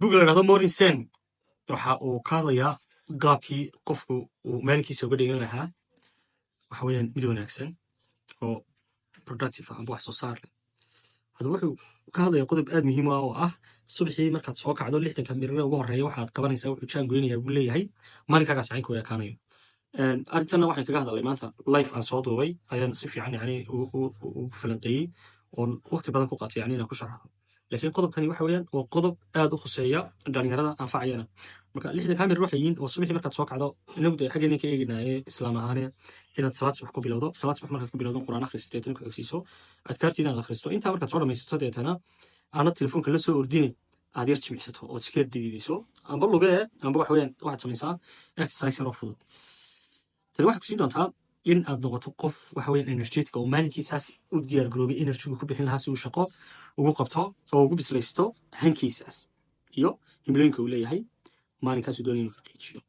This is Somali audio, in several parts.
buugga la dhahdo Morning Sen waxa uu ka hadlayaa qaabkii qofku uu maalinkiisa uga dhigan lahaa waxa weeyaan mid wanaagsan oo productive ah amba wax soo saar leh. Hadda wuxuu ka hadlayaa qodob aad muhiim ah oo ah subaxii markaad soo kacdo 60 mirir ugu horreeya waxaad qabanaysaa wuxuu jaan goynayaa buu leeyahay maalinkaagas caynka u ekaanayo. Arrintanna waxaan kaga hadalnay maanta live aan soo duubay ayaan si fiican yani u falanqeeyey oon waqti badan ku qaatay yani inaan ku sharxo. laakiin qodobkani waxa weeyaan waa qodob aad u khuseeya dhalinyarada anfacayana. Marka 60 mirir waxay yihiin oo subaxii markaad soo kacdo inagu dee xaggeena ka eegaynaaye islaam ahaane inaad salaad subax ku bilowdo salaad subax markaad ku bilowdo quraan akhris deetana ku xigsiiso adkaartii inaad akhristo intaa markaad soo dhamaysato deetana aanad telefoonka la soo ordine aad yar jimicsato ood iska dhididiso amba lugee amba waxa weeyaan waxaad samaysaa exercise yaroo fudud. tani waxay ku siin doontaa in aad noqoto qof waxa weeyaan energetic oo maalinkiisaas u diyaar garoobay energy ku bixin lahaa si uu shaqo ugu qabto oo ugu bislaysto hankiisaas iyo himilooyinka uu leeyahay maalinkaas uu doonayo inuu ka qiijiyo.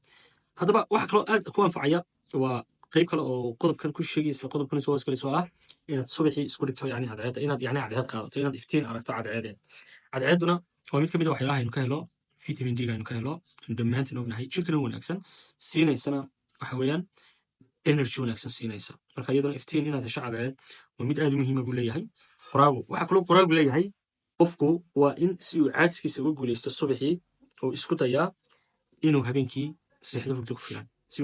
haddaba waxa kaloo aad ku anfacaya waa qayb kale oo qodobkan ku sheegay isla qodobkan soo hoosgalayso ah inaad subaxii isku dhigto yani cadceedda inaad yani cadceed qaadato inaad iftiin aragto cadceedeed. cadceedduna waa mid ka mid a waxyaalaha aynu ka helo vitamin D ga aynu ka helo dhammaantiin ognahay jirkana wanaagsan siinaysana waxa weeyaan energy wanaagsan siinaysa. marka iyaduna iftiin inaad hesho cadceed waa mid aad u muhiima buu leeyahay qoraagu. waxaa kaloo qoraagu leeyahay qofku waa in si uu caadskiisa uga guulaysto subaxii oo isku dayaa inuu habeenkii seexdo hurdo ku filan si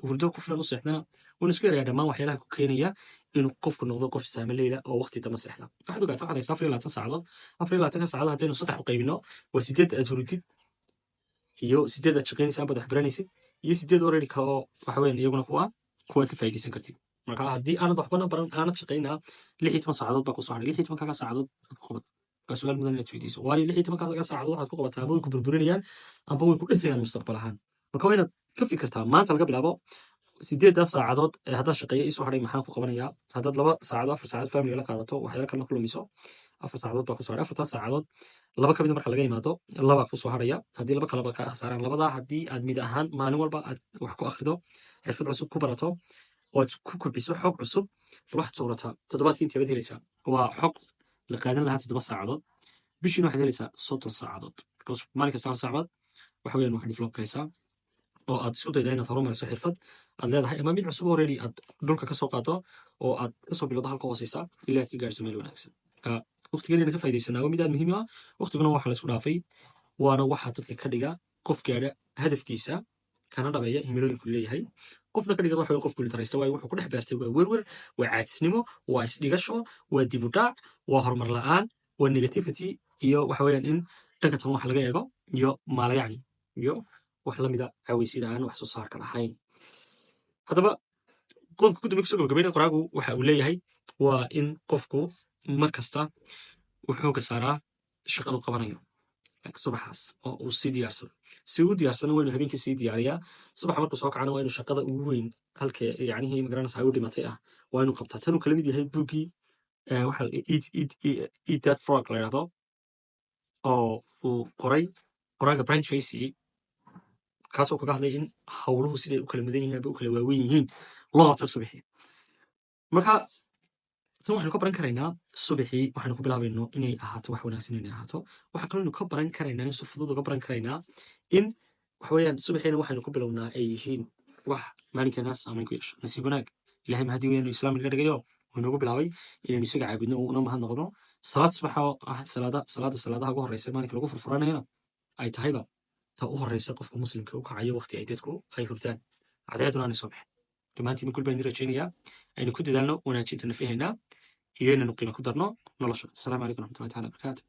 hurdo ku filan u seexdana wuuna isku yarayaa dhammaan waxyaalaha ku keenaya inuu qofku noqdo qof saama leyla oo waqti dama seexda. waxaad ogaataa waxaad haysaa 24 saacadood 24 saacadood haddaynu saddex u qaybino waa 8 aad hurdid iyo 8 aad shaqaynaysa amba wax baranaysid iyo 8 already ka oo waxa weeyaan iyaguna kuwaad ka faa'iidaysan kartid. marka haddii aanad waxbana baran aanad shaqaynaa 16 saacadood baa ku soo hadhay 16 kaga saacadood ku qabat waa su'aal mudan inaad weydiiso waayo 16 kaga saacadood waxaad ku qabataa amba way ku burburinayaan amba way ku dhisayaan mustaqbal ahaan. marka waa inaad ka fikirtaa maanta laga bilaabo 8 saacadood ee haddaad shaqeeya ii soo hadhay maxaan ku qabanayaa haddaad 2 saacadood 4 saacadood family la qaadato waxyaalo kalena ku lumiso 4 saacadood baa ku soo hadhay 4 saacadood laba ka mid marka laga yimaado laba ku soo hadhaya haddii laba kaleba ka khasaaraan labadaa haddii aad mid ahaan maalin walba aad wax ku akhrido xirfad cusub ku barato oo aad ku kordhiso xog cusub bal waxaad sawrataa toddobaadkii intii baad helaysaa waa xog la qaadan lahaa 7 saacadood bishiina waxaad helaysaa 30 saacadood because maalin kasta 1 saacadood waxa weeyaan waxaad develop karaysaa oo aad isku daydaa inaad horumariso xirfad aad leedahay ama mid cusub already aad dhulka ka soo qaado oo aad ka soo bilowdo halka hooseysa ilaa aad ka gaarso meel wanaagsan. waqtigeena ka faa'iidaysanaa waa mid aad muhiim ah waqtiguna waxa la isku dhaafay waana waxa dadka ka dhiga qof gaadha hadafkiisa kana dhabeeya himilooyinku leeyahay qofna ka dhiga waxa qof guuldaraysta waayo wuxuu ku dhex beertay waa werwer waa caajisnimo waa isdhigasho waa dib u dhac waa horumar la'aan waa negativity iyo waxa weeyaan in dhanka tan wax laga eego iyo maalayacni iyo wax la mida caawaysiin aan wax soo saarka lahayn. haddaba qodobka ku dambe kusoo gabagabayna qoraagu waxa uu leeyahay waa in qofku mar kasta wuxuu ka saaraa shaqadu qabanayo subaxaas oo uu sii diyaarsado si uu diyaarsano waa inuu habeenkii sii diyaariyaa subaxa markuu soo kacana waa inuu shaqada ugu weyn halkee yacnihii magaranaysa u dhimatay ah waa inuu qabtaa tanuu kala mid yahay buuggii waxa eat that frog la yidhahdo oo uu qoray qoraaga Brian Tracy kaasoo kaga hadlay in hawluhu siday u kala mudan yihiin aba u kala waaweyn yihiin loo qabto subaxii. marka tan waxaynu ka baran karaynaa subaxii waxaynu ku bilaabayno inay ahaato wax wanaagsan inay ahaato waxaa kaloo aynu ka baran karaynaa in si fudud uga baran karaynaa in waxa weeyaan subaxiina waxaynu ku bilownaa ay yihiin wax maalinkeena saameyn ku yeesho nasiib wanaag ilaahay mahadii weeyaan islaam naga dhigayo wuxuu noogu bilaabay inaynu isaga caabudno oo una mahad noqono salaad subax oo ah salaadaha ugu horreysa maalinka lagu furfuranayana ay tahayba ta u horreysa qofka muslimka u kacayo waqti ay dadku ay hurdaan cadceeduna aanay soo bixin. dhammaantiin kul baan rajaynayaa aynu ku dadaalno wanaajinta nafaheena iyo inaynu qiimo ku darno nolosha. asalaamu calaykum waraxmatullahi taala barakaatu.